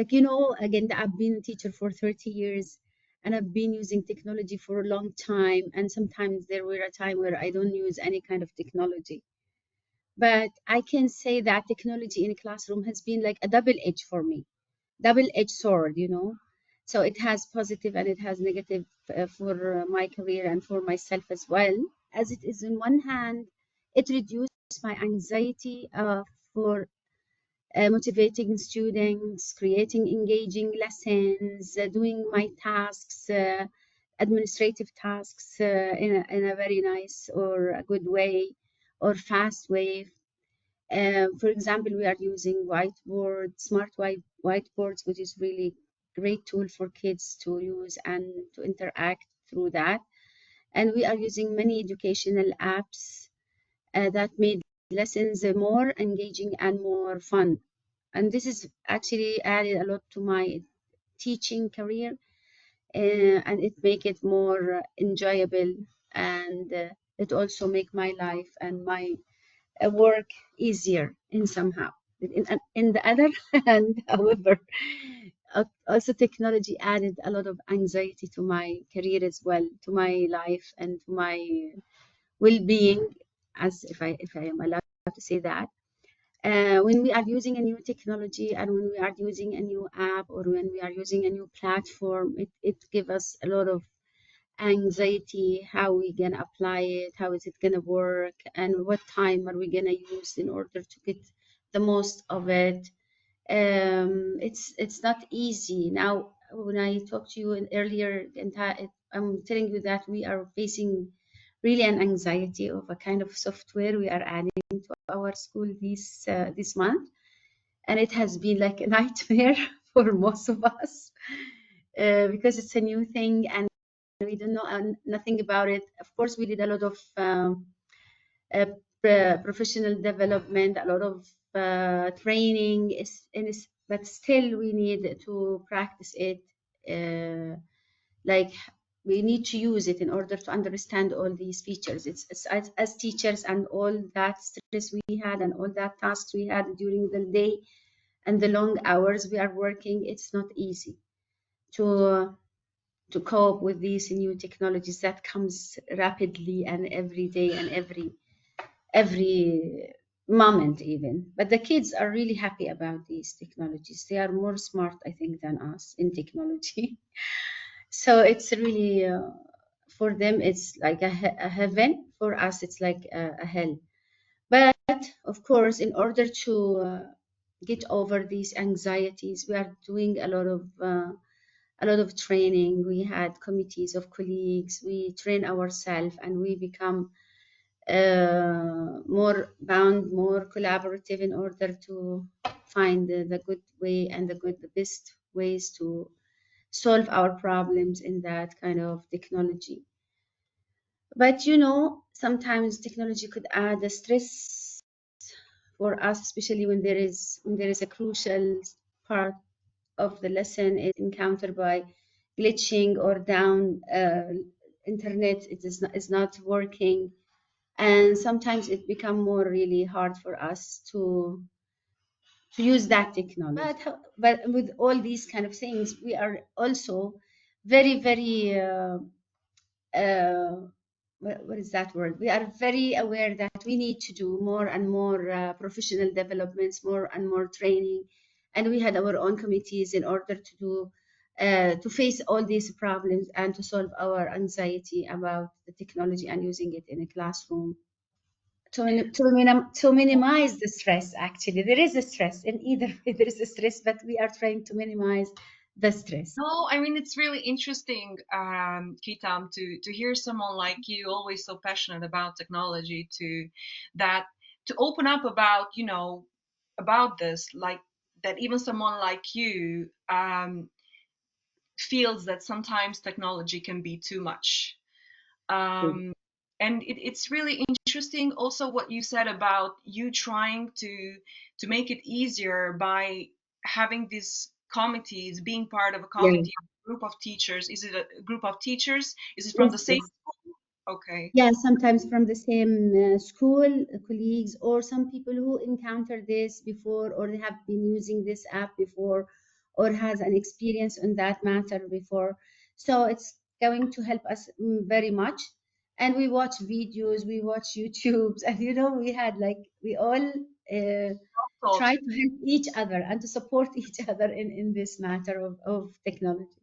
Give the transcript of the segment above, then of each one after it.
Like, you know, again, I've been a teacher for 30 years and I've been using technology for a long time. And sometimes there were a time where I don't use any kind of technology. But I can say that technology in a classroom has been like a double edge for me, double-edged sword, you know. So it has positive and it has negative for my career and for myself as well. As it is, in one hand, it reduced my anxiety for motivating students, creating engaging lessons, doing my tasks, administrative tasks in a very nice or a good way or fast way. For example, we are using whiteboard, smart whiteboards, which is really great tool for kids to use and to interact through that. And we are using many educational apps that made lessons more engaging and more fun. And this is actually added a lot to my teaching career, and it make it more enjoyable, and it also make my life and my work easier in somehow. In the other hand, however, also technology added a lot of anxiety to my career as well, to my life and to my well-being, as if I am allowed to say that. When we are using a new technology and when we are using a new app or when we are using a new platform, it gives us a lot of anxiety. How we gonna apply it, how is it gonna work, and what time are we gonna use in order to get the most of it. It's not easy. Now when I talked to you earlier, I'm telling you that we are facing really an anxiety of a kind of software we are adding to our school this month, and it has been like a nightmare for most of us because it's a new thing and we don't know nothing about it. Of course, we did a lot of uh, professional development, a lot of training, but still we need to practice it. Like we need to use it in order to understand all these features. It's as teachers and all that stress we had and all that tasks we had during the day and the long hours we are working, it's not easy to to cope with these new technologies that comes rapidly and every day and every moment even. But the kids are really happy about these technologies. They are more smart, I think, than us in technology. So it's really for them it's like a heaven. For us it's like a hell. But of course, in order to get over these anxieties, we are doing a lot of training. We had committees of colleagues. We train ourselves and we become more bound, more collaborative in order to find the good way and the best ways to solve our problems in that kind of technology. But you know, sometimes technology could add a stress for us, especially when there is a crucial part of the lesson is encountered by glitching or down internet. It is not working, and sometimes it become more really hard for us to use that technology. But with all these kind of things, we are also very what is that word? We are very aware that we need to do more and more professional developments, more and more training, and we had our own committees in order to do to face all these problems and to solve our anxiety about the technology and using it in a classroom to minimize the stress. Actually, there is a stress in either way. There is a stress, but we are trying to minimize the stress. No, I mean it's really interesting, Kitam, to hear someone like you, always so passionate about technology, to open up about about this, like that even someone like you feels that sometimes technology can be too much. And it's really interesting also what you said about you trying to make it easier by having these committees, being part of a Yeah. committee, a group of teachers. Is it a group of teachers? Is it from Yes, the same yes. school? Okay. Yeah, sometimes from the same school colleagues or some people who encountered this before or they have been using this app before or has an experience on that matter before. So it's going to help us very much. And we watch videos, we watch YouTubes, and we had like we all So, try to help each other and to support each other in this matter of technology.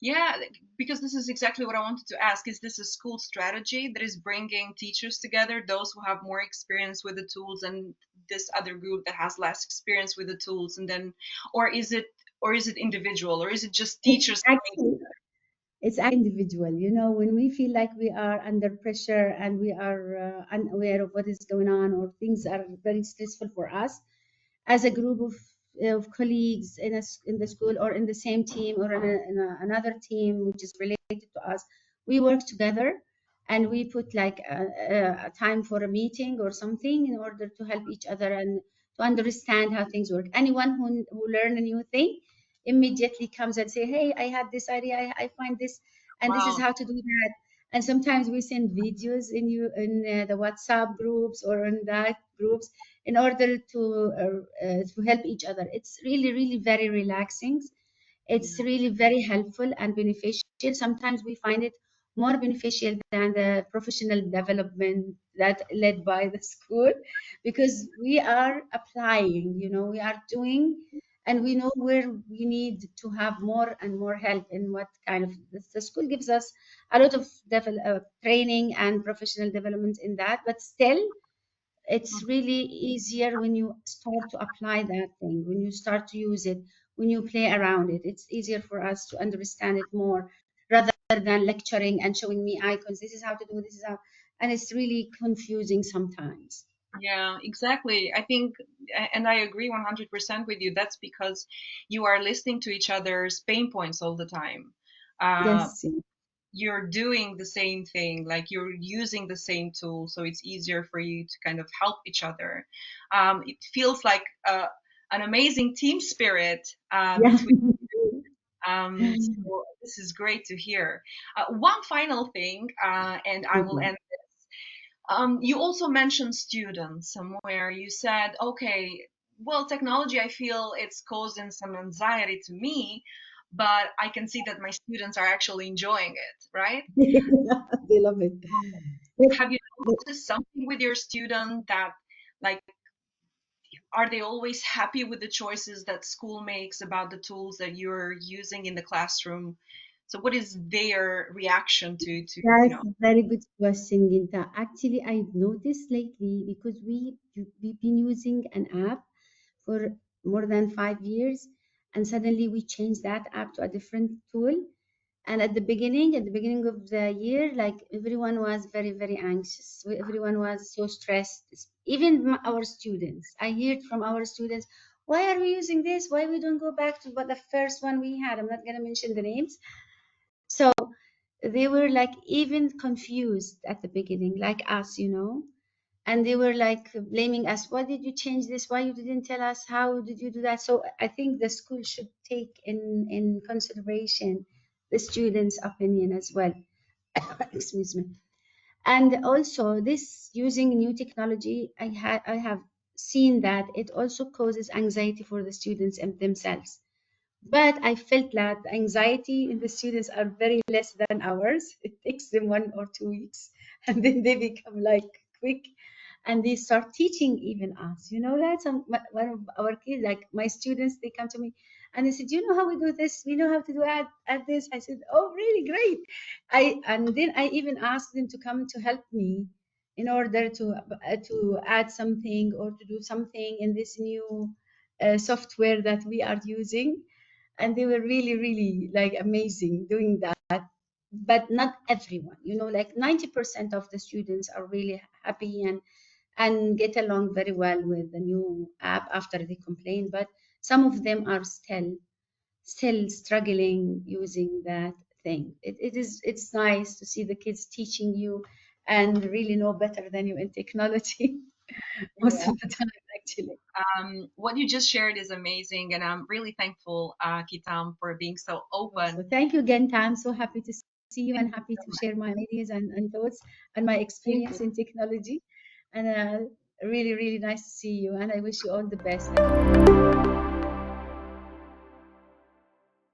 yeah, because this is exactly what I wanted to ask. Is this a school strategy that is bringing teachers together, those who have more experience with the tools and this other group that has less experience with the tools, and then, or is it, or is it individual, or is it just It's teachers coming actually it's individual. When we feel like we are under pressure and we are unaware of what is going on, or things are very stressful for us as a group of colleagues in the school, or in the same team, or in another team which is related to us. We work together, and we put like a time for a meeting or something in order to help each other and to understand how things work. Anyone who learn a new thing immediately comes and say, hey, I had this idea, I find this, and this is Wow. how to do that. And sometimes we send videos in the WhatsApp groups or in that groups in order to help each other. It's really, really very relaxing. It's Yeah. really very helpful and beneficial. Sometimes we find it more beneficial than the professional development that led by the school, because we are applying, we are doing, and we know where we need to have more and more help in what kind of the school gives us a lot of training and professional development in that, but still it's really easier when you start to apply that thing, when you start to use it, when you play around it. It's easier for us to understand it more rather than lecturing and showing me icons. This is how to do, this is how, and it's really confusing sometimes. Yeah, exactly. I think, and I agree 100% with you. That's because you are listening to each other's pain points all the time. Uh, Yes, yes, you're doing the same thing, like you're using the same tool, so it's easier for you to kind of help each other. It feels like an amazing team spirit yeah. between. So this is great to hear. One final thing, and I will Okay. end. You also mentioned students somewhere. You said, okay, well, technology, I feel it's causing some anxiety to me, but I can see that my students are actually enjoying it, right? They love it. Have you But noticed something with your student that, like, are they always happy with the choices that school makes about the tools that you're using in the classroom? So what is their reaction to, that's a very good question, Ginta. Actually, I've noticed lately, because we've been using an app for more than 5 years, and suddenly we changed that app to a different tool. And at the beginning of the year, like everyone was very, very anxious. Everyone was so stressed. Even our students. I heard from our students, "Why are we using this? Why we don't go back to what the first one we had?" I'm not gonna mention the names. So they were like even confused at the beginning, like us. And they were like blaming us. Why did you change this? Why you didn't tell us? How did you do that? So I think the school should take in consideration the students' opinion as well. Excuse me. And also, this using new technology, I have seen that it also causes anxiety for the students and themselves. But I felt that the anxiety in the students are very less than ours. It takes them 1 or 2 weeks, and then they become like quick, and they start teaching even us. You know that one of our kids, like my students, they come to me and they said, "You know how we do this? We know how to do add this." I said, "Oh, really great!" And then I even asked them to come to help me in order to add something or to do something in this new software that we are using, and they were really, really like amazing doing that. But not everyone, like 90% of the students are really happy and get along very well with the new app after they complain, but some of them are still struggling using that thing. It's nice to see the kids teaching you and really know better than you in technology most yeah. of the time, actually. What you just shared is amazing, and I'm really thankful, Kitam, for being so open. So thank you again, Tam. I'm so happy to see you Thank and you happy so to much. share my ideas and thoughts and my Thank you. experience in technology. And really, really nice to see you. And I wish you all the best.